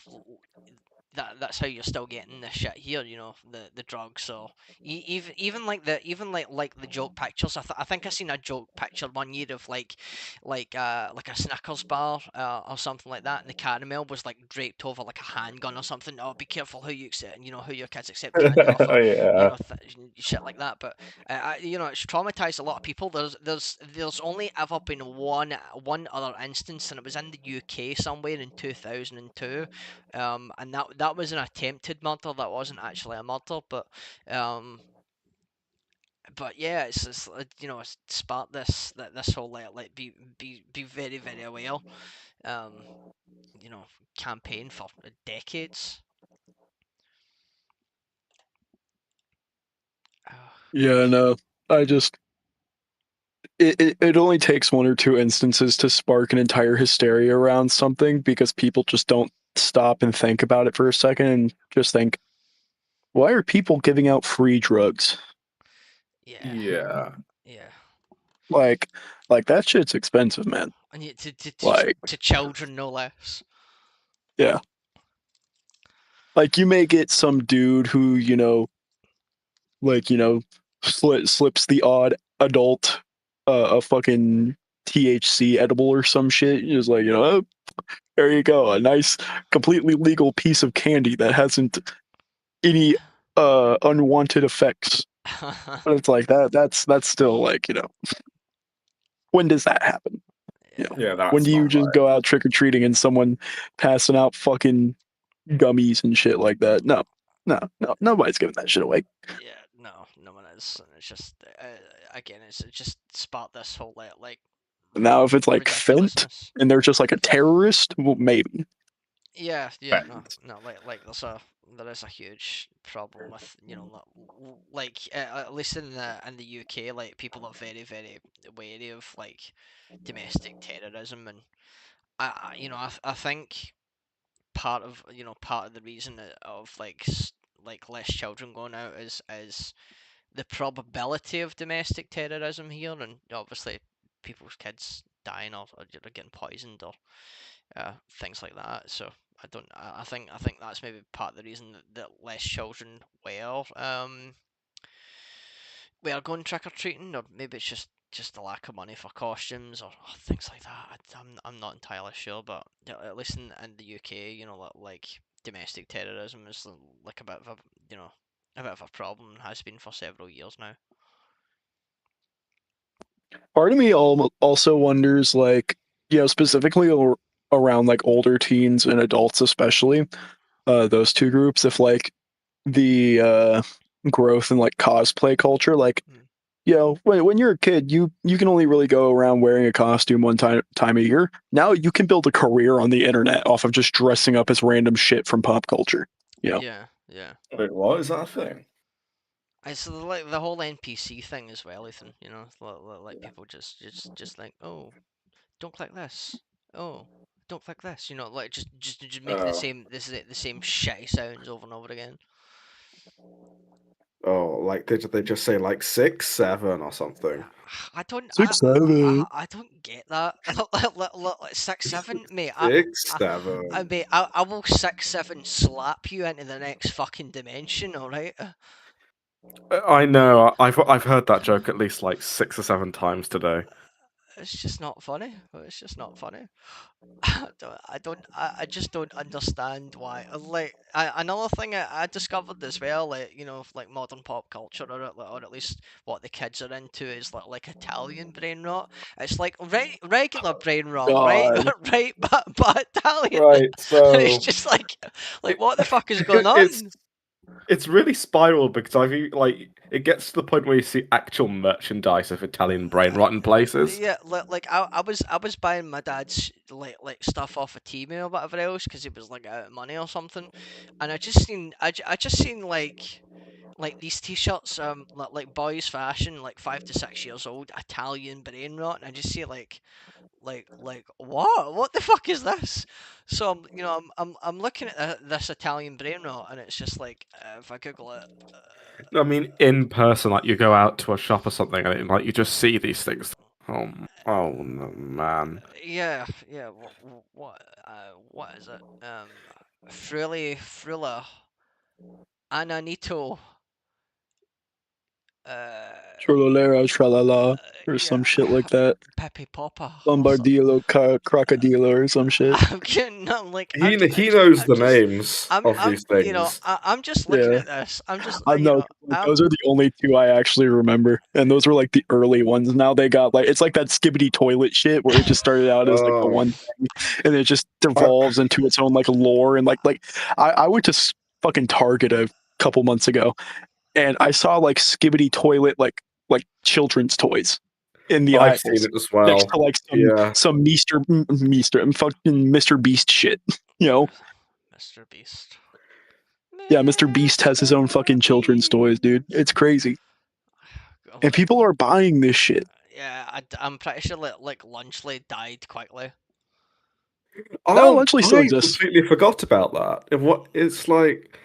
B: that's how you're still getting this shit here, the drugs. So even like the joke pictures. I think I seen a joke picture one year of like a Snickers bar or something like that, and the caramel was like draped over like a handgun or something. Oh, be careful who you accept, who your kids accept candy off of,
C: Yeah.
B: shit like that. But it's traumatized a lot of people. There's only ever been one other instance, and it was in the UK somewhere in 2002, and that was an attempted murder. That wasn't actually a murder, um, but yeah, it's just it's sparked this whole be very very aware, um, you know, campaign for decades. Oh,
D: Yeah, no. I just it only takes one or two instances to spark an entire hysteria around something because people just don't stop and think about it for a second and just think, why are people giving out free drugs?
B: yeah,
C: Yeah.
B: yeah,
D: Like like that shit's expensive, man.
B: and yet
D: Like,
B: to children no less.
D: yeah. Like you may get some dude who, like, slips the odd adult a fucking THC edible or some shit. Just like, oh, there you go, a nice, completely legal piece of candy that hasn't any unwanted effects. But it's like that's still like, when does that happen?
B: Yeah,
C: Yeah,
D: When
C: that's
D: do you
C: not
D: just
C: right.
D: go out trick or treating and someone passing out fucking gummies and shit like that? No, no, no, nobody's giving that shit away.
B: yeah, no one is. And it's just again, it just sparked this whole like
D: Now, if it's like Fent
B: ridiculousness.
D: and they're just like a terrorist, well, maybe.
B: Yeah, no, like there is a huge problem with like at least in the UK, like people are very very wary of like domestic terrorism, and I think part of the reason of like less children going out is the probability of domestic terrorism here, and obviously people's kids dying or getting poisoned or things like that. So I don't. I think that's maybe part of the reason that less children were going trick or treating, or maybe it's just the lack of money for costumes or things like that. I'm not entirely sure, but at least in the UK, like domestic terrorism is like a bit of a bit of a problem and has been for several years now.
D: Part of me also wonders, like, specifically around like older teens and adults, especially those two groups, if like the growth in like cosplay culture, like,
B: Mm.
D: when you're a kid, you can only really go around wearing a costume one time a year. Now you can build a career on the internet off of just dressing up as random shit from pop culture.
B: Yeah, yeah.
C: Wait, what is that a thing?
B: It's like the whole NPC thing as well, Ethan. Like people just like, oh, don't click this. Oh, don't click this. Like just making
C: Oh,
B: the same shitty sounds over and over again.
C: oh, like did they just say like 6, 7 or something?
B: I don't, I,
D: 6, 7.
B: I don't get that. Like 6, 7, mate.
C: 6,
B: I,
C: 7.
B: mate, I will 6, 7 slap you into the next fucking dimension. All right.
C: I know. I've heard that joke at least like 6 or 7 times today.
B: it's just not funny. It's just not funny. I just don't understand why. Like another thing I discovered as well, like like modern pop culture, or at least what the kids are into is like Italian brain rot. It's like regular brain rot, right?
D: God.
B: Right, but Italian,
C: Right,
B: and it's
C: so
B: just like
C: it,
B: what the fuck is going
C: it's
B: on?
C: it's really spiraled because like it gets to the point where you see actual merchandise of Italian brain rot in places.
B: Yeah, like I was buying my dad's like stuff off of Temu or whatever else because he was like out of money or something, and I just seen like these t-shirts like boys fashion like 5 to 6 years old Italian brain rot, and I just see like what the fuck is this? So I'm looking at this Italian brain rot, and it's just like if I Google it.
C: I mean, in person, like you go out to a shop or something, and like you just see these things. Oh no, man.
B: Yeah. What is it? Frilla, Ananito. Uh,
D: Trololero, tralala, or
B: yeah,
D: some shit like that.
B: Pepe Poppa.
D: Bombardilo, crocodilo, or some shit.
B: I'm getting. I'm like.
C: He knows the names of
B: I'm.
C: these things.
B: I'm just looking
D: Yeah.
B: at this. I'm just.
D: I know those are the only two I actually remember, and those were like the early ones. Now they got like it's like that skibbity toilet shit where it just started out as like the
C: Oh,
D: one thing, and it just
C: I,
D: devolves into its own like lore and like I went to fucking Target a couple months ago, and I saw like skibbity toilet like children's toys in the
C: I've seen
D: aisles
C: it as
D: next
C: well.
D: to like
C: Yeah.
D: some Meester and fucking Mr. Beast shit, you know.
B: Mr. Beast.
D: Yeah, Mr. Beast has his own fucking children's toys, dude. It's crazy. And
B: Like,
D: people are buying this shit.
B: yeah, I'm pretty sure like Lunchley died quickly.
D: No,
C: Oh,
D: Lunchley still
C: I
D: exists.
C: completely forgot about that. It's like,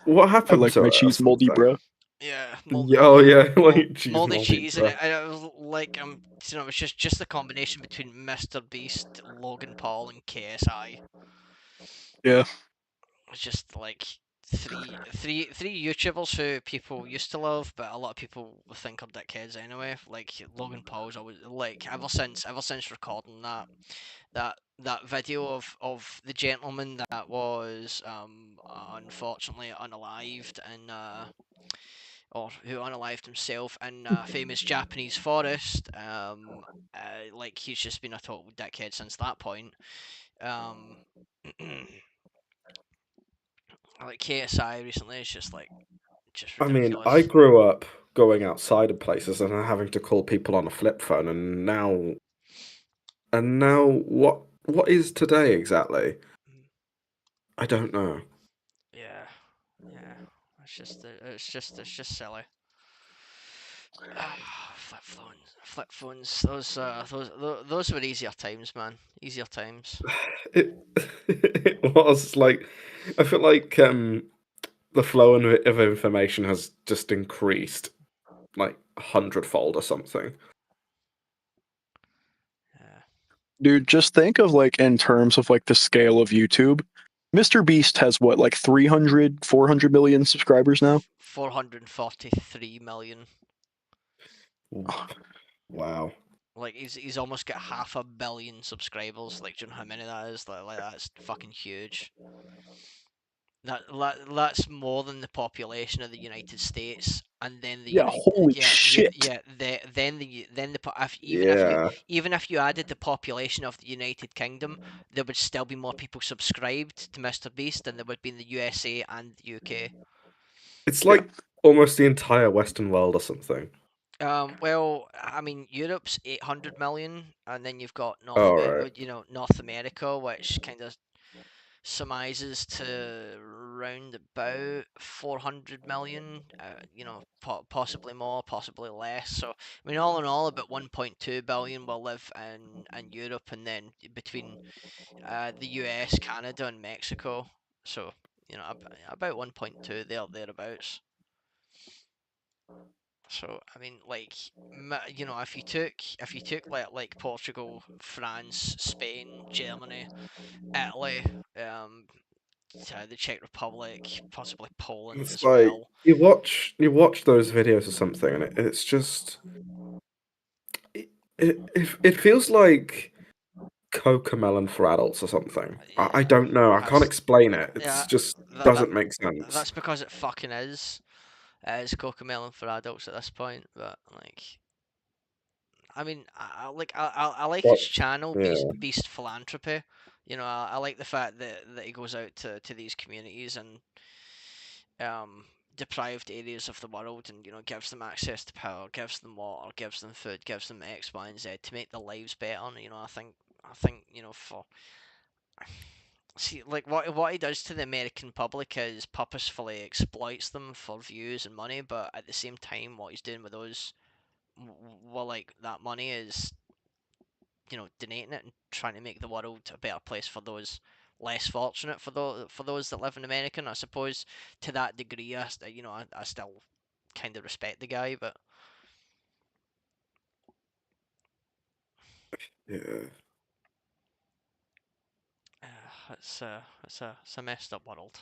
C: what
D: I
C: happened
D: like
C: to
D: my
C: it or
D: cheese moldy,
C: something?
D: bro.
B: Yeah,
C: Oh yeah, like cheese
B: moldy
C: moldy,
B: cheese, and
C: bro.
B: it was like it's just the combination between Mr. Beast, Logan Paul, and KSI.
D: Yeah.
B: It's just like three YouTubers who people used to love, but a lot of people think are dickheads anyway. Like Logan Paul's always like ever since recording that video of the gentleman that was unfortunately unalived and or who unalived himself in a famous Japanese forest. Like he's just been a total dickhead since that point. Um, like KSI recently is just
C: I mean, I
B: ridiculous.
C: grew up going outside of places and having to call people on a flip phone, and now what is today exactly? I don't know.
B: Yeah, yeah. It's just silly. Flip phones. Those were easier times, man. Easier times.
C: It it was like I feel like the flow of information has just increased like 100-fold or something.
B: Yeah.
D: Dude, just think of like in terms of like the scale of YouTube. Mr. Beast has what, like 300, 400 million subscribers now?
B: 443 million.
C: Wow.
B: Like he's almost got 500 million subscribers. Like, do you know how many that is? Like that's fucking huge. That's more than the population of the United States, and then
D: Yeah, holy shit.
B: then the
C: Yeah.
B: even if you added the population of the United Kingdom, there would still be more people subscribed to Mr. Beast than there would be in the USA and the UK.
C: It's
D: Yeah.
C: like almost the entire Western world or something.
B: Well, I mean, Europe's 800 million, and then you've got
C: All right.
B: North America, which kind of surmises to round about 400 million, possibly more, possibly less. So, I mean, all in all, about 1.2 billion will live in Europe, and then between the US, Canada, and Mexico. So, about 1.2 thereabouts. So, I mean, like, if you took like Portugal, France, Spain, Germany, Italy, the Czech Republic, possibly Poland
C: It's
B: as
C: like
B: well.
C: you watch those videos or something, and it's just it feels like Cocomelon for adults or something. I
B: Yeah,
C: don't know. I can't
B: that's
C: explain it.
B: yeah.
C: It's just
B: That that
C: doesn't make sense.
B: that's because it fucking is. It's Cocomelon for adults at this point, but like, I mean, I like his
C: What?
B: channel,
C: Yeah.
B: Beast Philanthropy. You know, I like the fact that he goes out to these communities and um deprived areas of the world, and gives them access to power, gives them water, gives them food, gives them X, Y, and Z to make their lives better. I think for see, like what he does to the American public is purposefully exploits them for views and money, but at the same time, what he's doing with those, well, like that money is, donating it and trying to make the world a better place for those less fortunate, for those that live in America. And I suppose to that degree, I still kind of respect the guy, but
C: Yeah.
B: it's a messed up world.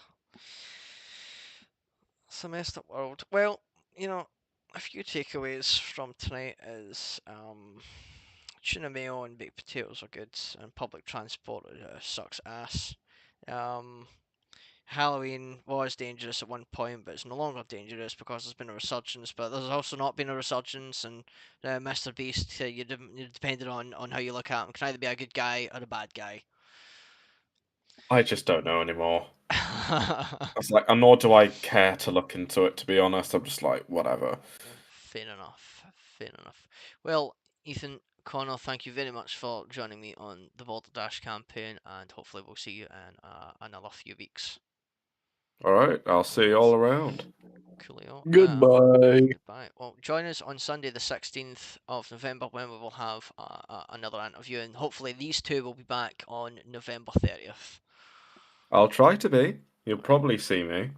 B: It's a messed up world. Well, a few takeaways from tonight is tuna mayo and baked potatoes are good, and public transport sucks ass. Um, Halloween was dangerous at one point, but it's no longer dangerous because there's been a resurgence. But there's also not been a resurgence, and Mr. Beast, you're depending on how you look at him, can either be a good guy or a bad guy.
C: I just don't know anymore. I was like, and nor do I care to look into it, to be honest. I'm just like, whatever.
B: Fair enough. Fair enough. Well, Ethan, Connor, thank you very much for joining me on the Balderdash campaign, and hopefully we'll see you in another few weeks.
C: All right, I'll see you all around.
B: Coolio.
D: Goodbye.
B: Goodbye. Well, join us on Sunday, the 16th of November, when we will have another interview, and hopefully these two will be back on November 30th.
C: I'll try to be. You'll probably see me.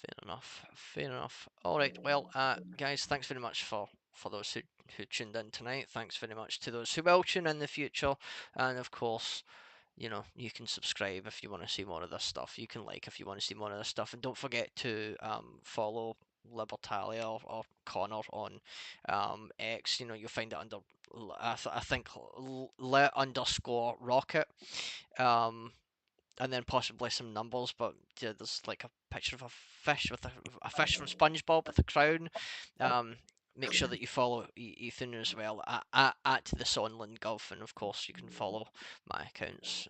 B: Fair enough. Fair enough. All right. Well, guys, thanks very much for those who tuned in tonight. Thanks very much to those who will tune in the future, and of course, you can subscribe if you want to see more of this stuff. You can like if you want to see more of this stuff, and don't forget to follow Libertalia or Connor on X. You'll find it under I think let underscore rocket. Um, and then possibly some numbers, but yeah, there's like a picture of a fish with a fish from SpongeBob with a crown. Um, Make sure that you follow Ethan as well at the Sonlin Gov, and of course you can follow my accounts.